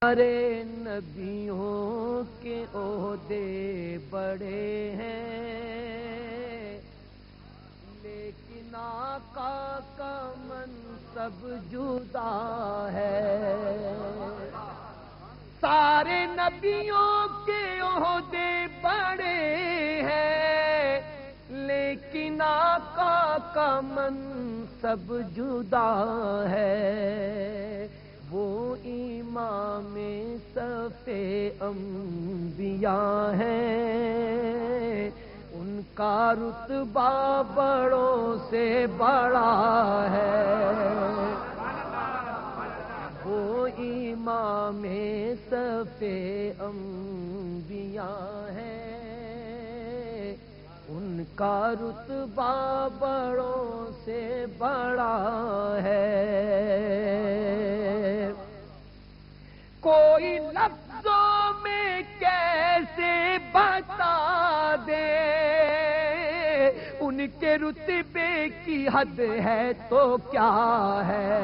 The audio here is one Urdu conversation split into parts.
سارے نبیوں کے عہدے بڑے ہیں، لیکن آقا کا منصب جدا ہے۔ سارے نبیوں کے عہدے بڑے ہیں، لیکن آقا کا منصب جدا ہے۔ وہ امام صف انبیاء ہیں، ان کا رتبہ بڑوں سے بڑا ہے۔ وہ امام صف انبیاء ہیں، ان کا رتبہ بڑوں سے بڑا ہے۔ کوئی لفظوں میں کیسے بتا دے، ان کے رتبے کی حد ہے تو کیا ہے۔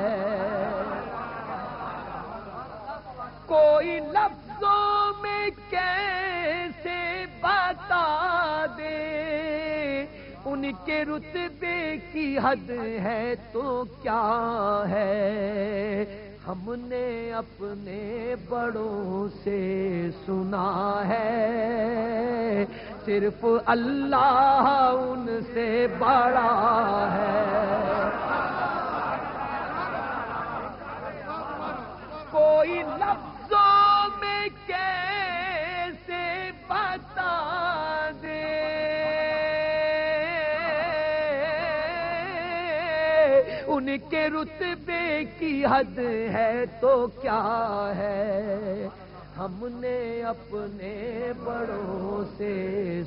کوئی لفظوں میں کیسے بتا دے، ان کے رتبے کی حد ہے تو کیا ہے۔ ہم نے اپنے بڑوں سے سنا ہے، صرف اللہ ان سے بڑا ہے۔ کوئی لفظوں میں کیسے بتا دے، ان کے رتبے کی حد ہے تو کیا ہے۔ ہم نے اپنے بڑوں سے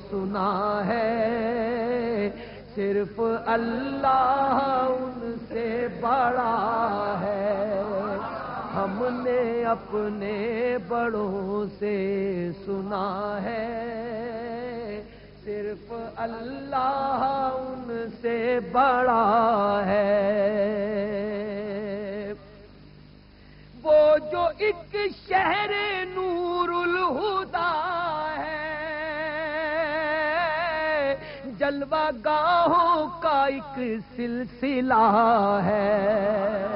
سنا ہے، صرف اللہ ان سے بڑا ہے۔ ہم نے اپنے بڑوں سے سنا ہے، صرف اللہ ان سے بڑا ہے۔ وہ جو ایک شہر نور الہدا ہے، جلوہ گاہوں کا ایک سلسلہ ہے۔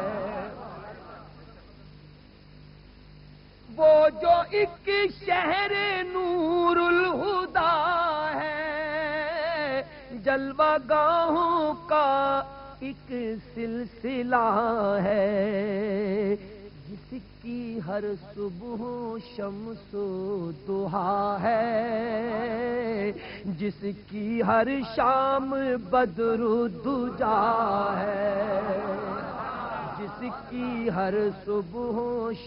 وہ جو ایک شہر نور الہدا ہے، جلوہ گاہوں کا ایک سلسلہ ہے۔ جس کی ہر صبح شمس و ضحیٰ ہے، جس کی ہر شام بدر و دجا ہے۔ جس کی ہر صبح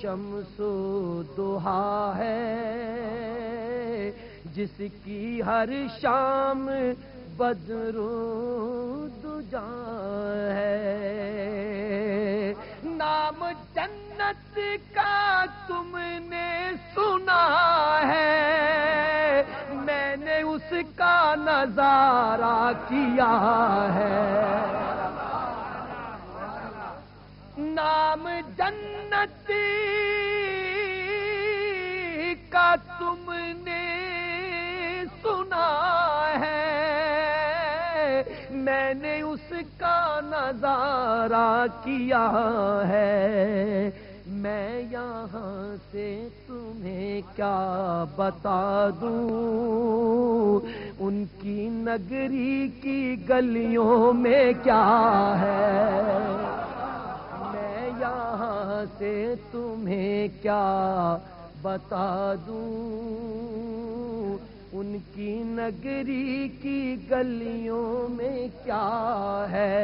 شمس و ضحیٰ ہے، جس کی ہر شام بدر و دجا ہے۔ نام جنت کا تم نے سنا ہے، میں نے اس کا نظارہ کیا ہے۔ نام جنت کا تم نے سنا ہے، میں نے اس کا نظارہ کیا ہے۔ میں یہاں سے تمہیں کیا بتا دوں، ان کی نگری کی گلیوں میں کیا ہے۔ یہاں سے تمہیں کیا بتا دوں، ان کی نگری کی گلیوں میں کیا ہے۔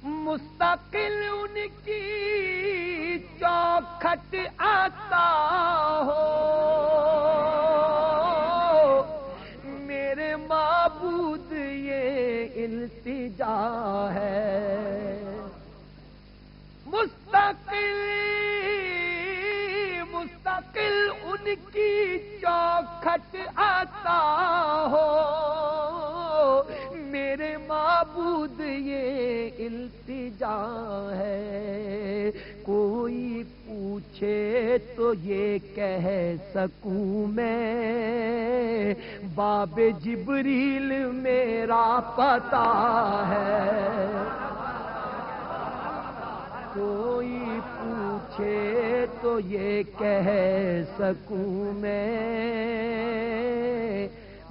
مستقل ان کی چوکھٹ آتا ہو، میرے معبود یہ التجا ہے۔ مستقل ان کی چوکھٹ آتا ہو، میرے معبود یہ التجا ہے۔ تو یہ کہہ سکوں میں باب جبریل میرا پتہ ہے۔ کوئی پوچھے تو یہ کہہ سکوں میں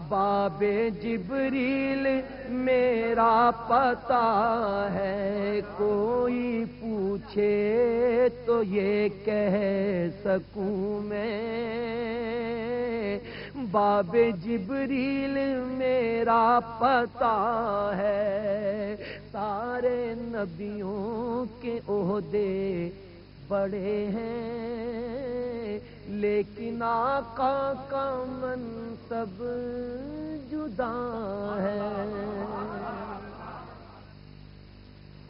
باب جبریل میرا پتہ ہے۔ کوئی پوچھے تو یہ کہہ سکوں میں باب جبریل میرا پتہ ہے۔ سارے نبیوں کے عہدے بڑے ہیں لیکن آقا کا منصب جدا ہے۔